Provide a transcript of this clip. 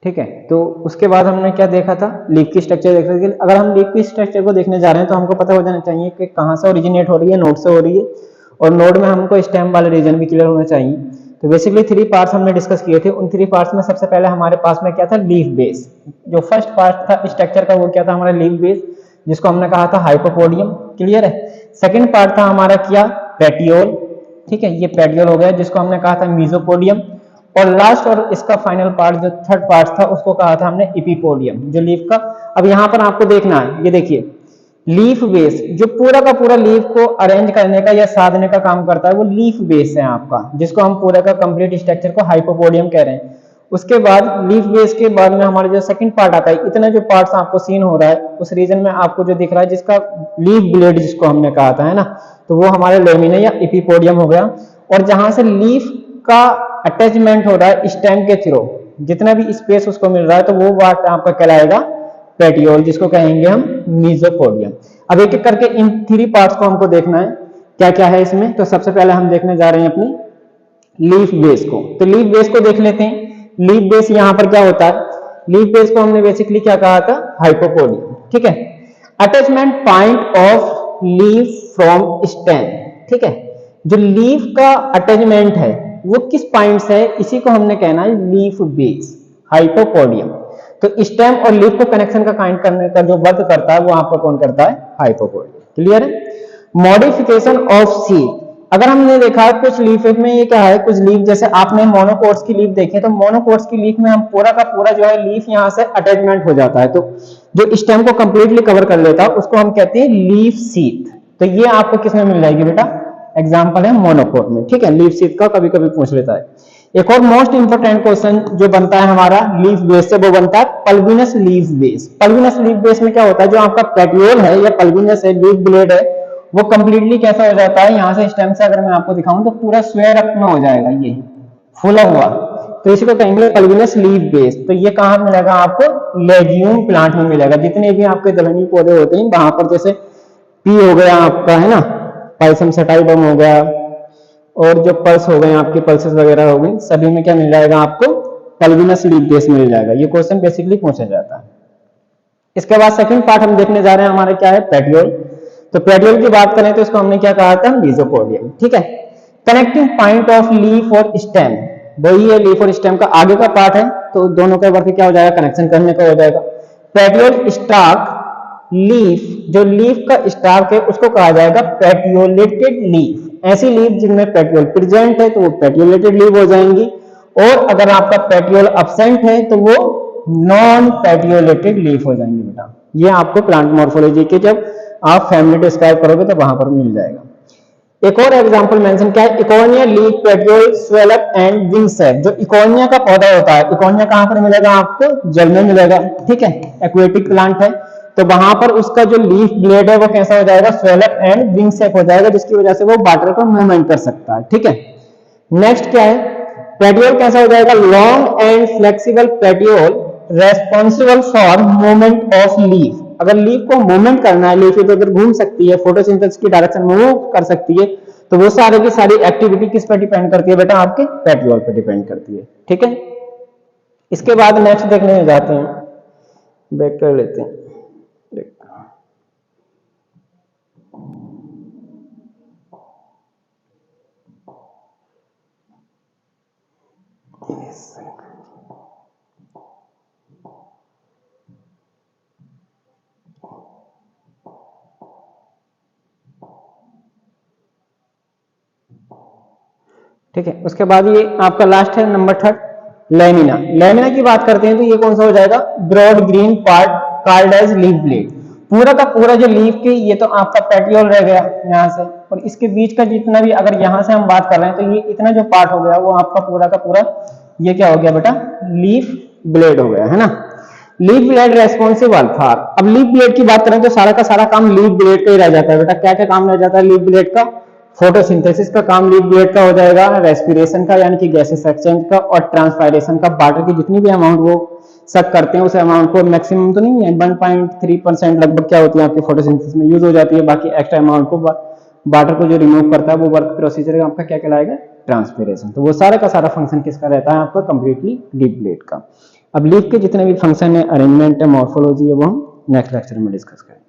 ठीक है। तो उसके बाद हमने क्या देखा था, लीफ की स्ट्रक्चर देख रहे थे। अगर हम लीफ की स्ट्रक्चर को देखने जा रहे हैं तो हमको पता हो जाना चाहिए कि कहाँ से ओरिजिनेट हो रही है, नोड से हो रही है, और नोड में हमको स्टेम वाले रीजन भी क्लियर होना चाहिए। तो बेसिकली 3 पार्ट्स हमने डिस्कस किए थे। उन 3 पार्ट्स में सबसे पहले हमारे पास में क्या था, लीफ बेस। जो फर्स्ट पार्ट था स्ट्रक्चर का वो क्या था, हमारा लीफ बेस, जिसको हमने कहा था हाइपोपोडियम। क्लियर है। सेकेंड पार्ट था हमारा क्या, पेटियोल। ठीक है, ये पेटियोल हो गया, जिसको हमने कहा था मीजोपोडियम। और लास्ट और इसका फाइनल पार्ट जो थर्ड पार्ट था उसको कहा था हमने एपिपोडियम, जो लीफ का। अब यहाँ पर आपको देखना है, ये देखिए लीफ बेस जो पूरा का पूरा लीफ को अरेंज करने का या साधने का काम करता है वो लीफ बेस है आपका, जिसको हम पूरा का कंप्लीट स्ट्रक्चर को हाइपोपोडियम कह रहे हैं। उसके बाद लीफ बेस के बाद में हमारा जो सेकंड पार्ट आता है, इतना जो पार्ट्स आपको सीन हो रहा है उस रीजन में आपको जो दिख रहा है जिसका लीफ ब्लेड जिसको हमने कहा था, है ना, तो वो हमारा लेमिना या एपिपोडियम हो गया। और जहां से लीफ का अटैचमेंट हो रहा है स्टेम के थ्रू, जितना भी स्पेस उसको मिल रहा है, तो वो पार्ट आपका कहलाएगा पेटियोल, जिसको कहेंगे हम मीजोपोडियम। अब एक एक करके इन 3 पार्ट्स को हमको देखना है क्या क्या है इसमें। तो सबसे पहले हम देखने जा रहे हैं अपनी लीफ बेस को। तो लीफ बेस को देख लेते हैं। लीफ बेस यहाँ पर क्या होता है, लीफ बेस को हमने बेसिकली क्या कहा था, हाइपोपोडियम। ठीक है। Attachment point of leaf from stem. ठीक है, जो लीफ का अटैचमेंट है वो किस पॉइंट से है, इसी को हमने कहना है लीफ बेस, हाइपोपोडियम। तो स्टेम और लीफ को कनेक्शन का काइंड करने का जो वर्क करता है वो आपको कौन करता है, हाइपोपोडियम। क्लियर है। Modification of seed. अगर हमने देखा कुछ लीफ में ये क्या है, कुछ लीफ जैसे आपने मोनोकोट्स की लीफ देखी है, तो मोनोकोट्स की लीफ में हम पूरा का पूरा जो है लीफ यहाँ से अटैचमेंट हो जाता है, तो जो स्टेम को कंप्लीटली कवर कर लेता है उसको हम कहते हैं लीफ सीथ। तो ये आपको किसमें मिल जाएगी बेटा, एग्जाम्पल है मोनोकोट में। ठीक है, लीफ सीथ का कभी कभी पूछ लेता है। एक और मोस्ट इंपोर्टेंट क्वेश्चन जो बनता है हमारा लीफ बेस से, वो बनता है pulvinus leaf base. Pulvinus leaf base में क्या होता है, जो आपका पेटियोल है या पल्विनस है, लीफ ब्लेड है, वो कंप्लीटली कैसा हो जाता है, यहाँ से स्टेम से अगर मैं आपको दिखाऊं तो पूरा स्क्वायर अप में हो जाएगा, ये फूला हुआ, तो इसी को कहेंगे पल्विनस लीफ बेस। तो ये कहाँ मिलेगा आपको, लेग्यूम प्लांट में मिलेगा। जितने भी आपके दलहनी पौधे होते हैं वहां पर, जैसे पी हो गया आपका, है ना, पाइसम सटाइबम हो गया, और जो पल्स हो गए आपके पल्सेस वगैरह हो गई, सभी में क्या मिल जाएगा आपको, पल्विनस लीफ बेस मिल जाएगा। ये क्वेश्चन बेसिकली पूछा जाता है। इसके बाद सेकंड पार्ट हम देखने जा रहे हैं हमारे क्या है, पेटियोल। तो पेटियोल की बात करें तो इसको हमने क्या कहा था, मीजोपोडियम। ठीक है। कनेक्टिंग पॉइंट ऑफ लीफ और स्टेम, वही है लीफ और स्टेम का आगे का पार्ट है, तो दोनों का वर्क क्या हो जाएगा, कनेक्शन करने का हो जाएगा। पेटियोल स्टार्क लीफ, जो लीफ का स्टार्क है उसको कहा जाएगा पेटियोलेटेड लीफ। ऐसी लीफ जिनमें पेटियोल प्रेजेंट है तो वो पेटियोलेटेड लीफ हो जाएंगी, और अगर आपका पेटियोल एब्सेंट है तो वो नॉन पेटियोलेटेड लीफ हो जाएंगे बेटा। ये आपको प्लांट मॉर्फोलॉजी के जब आप फैमिली डिस्क्राइब करोगे तो वहां पर मिल जाएगा। एक और एग्जांपल मेंशन क्या है, इकोनिया leaf petiole swell up and wing sac. जो इकोनिया का पौधा होता है, इकोनिया कहां पर मिलेगा आपको, जल में मिलेगा। ठीक है, एक्वेटिक प्लांट है, तो वहां पर उसका जो लीफ ब्लेड है वो कैसा हो जाएगा, स्वेलअप एंड विंग सैक हो जाएगा, जिसकी वजह से वो वाटर को मूवमेंट कर सकता है। ठीक है। नेक्स्ट क्या है, पेटियोल कैसा हो जाएगा, long and flexible petiole responsible for movement of leaf. अगर लीफ को मूवमेंट करना है, लीफ इधर उधर घूम सकती है, फोटोसिंथेसिस की डायरेक्शन में मूव कर सकती है, तो वो सारी की सारी एक्टिविटी किस पर डिपेंड करती है बेटा, आपके पेटियोल पर डिपेंड करती है। ठीक है। इसके बाद नेक्स्ट देखने जाते हैं, बैक कर लेते हैं। ठीक है। उसके बाद ये आपका लास्ट है नंबर थर्ड, लेमिना। लेमिना की बात करते हैं तो ये कौन सा हो जाएगा, broad green part called as leaf blade. पूरा का पूरा जो लीफ की, ये तो आपका पेटियोल रह गया यहाँ से, और इसके बीच का जितना भी, अगर यहाँ से हम बात कर रहे हैं तो ये इतना जो पार्ट हो गया वो आपका पूरा का पूरा ये क्या हो गया बेटा, लीफ ब्लेड हो गया, है ना। लीफ ब्लेड रेस्पॉन्सिबल फॉर, अब लीफ ब्लेड की बात करें तो सारा का सारा काम लीफ ब्लेड का ही रह जाता है बेटा। क्या क्या काम रह जाता है लीफ ब्लेड का, फोटोसिंथेसिस का काम लीफ ब्लेड का हो जाएगा, रेस्पिरेशन का यानी कि गैसेस एक्सचेंज का, और ट्रांसपायरेशन का, वाटर की जितनी भी अमाउंट वो सक करते हैं उस अमाउंट को, मैक्सिमम तो नहीं है, 1.3% लगभग क्या होती है आपकी फोटोसिंथेसिस में यूज हो जाती है, बाकी एक्स्ट्रा अमाउंट को वाटर को जो रिमूव करता है वो वर्क प्रोसीजर आपका क्या कहलाएगा, ट्रांसपिरेशन। तो वो सारा का सारा फंक्शन किसका रहता है आपका, कंप्लीटली लीफ ब्लेड का। अब लीफ के जितने भी फंक्शन है, अरेंजमेंट है, मॉर्फोलॉजी है, वो हम नेक्स्ट लेक्चर में डिस्कस करेंगे।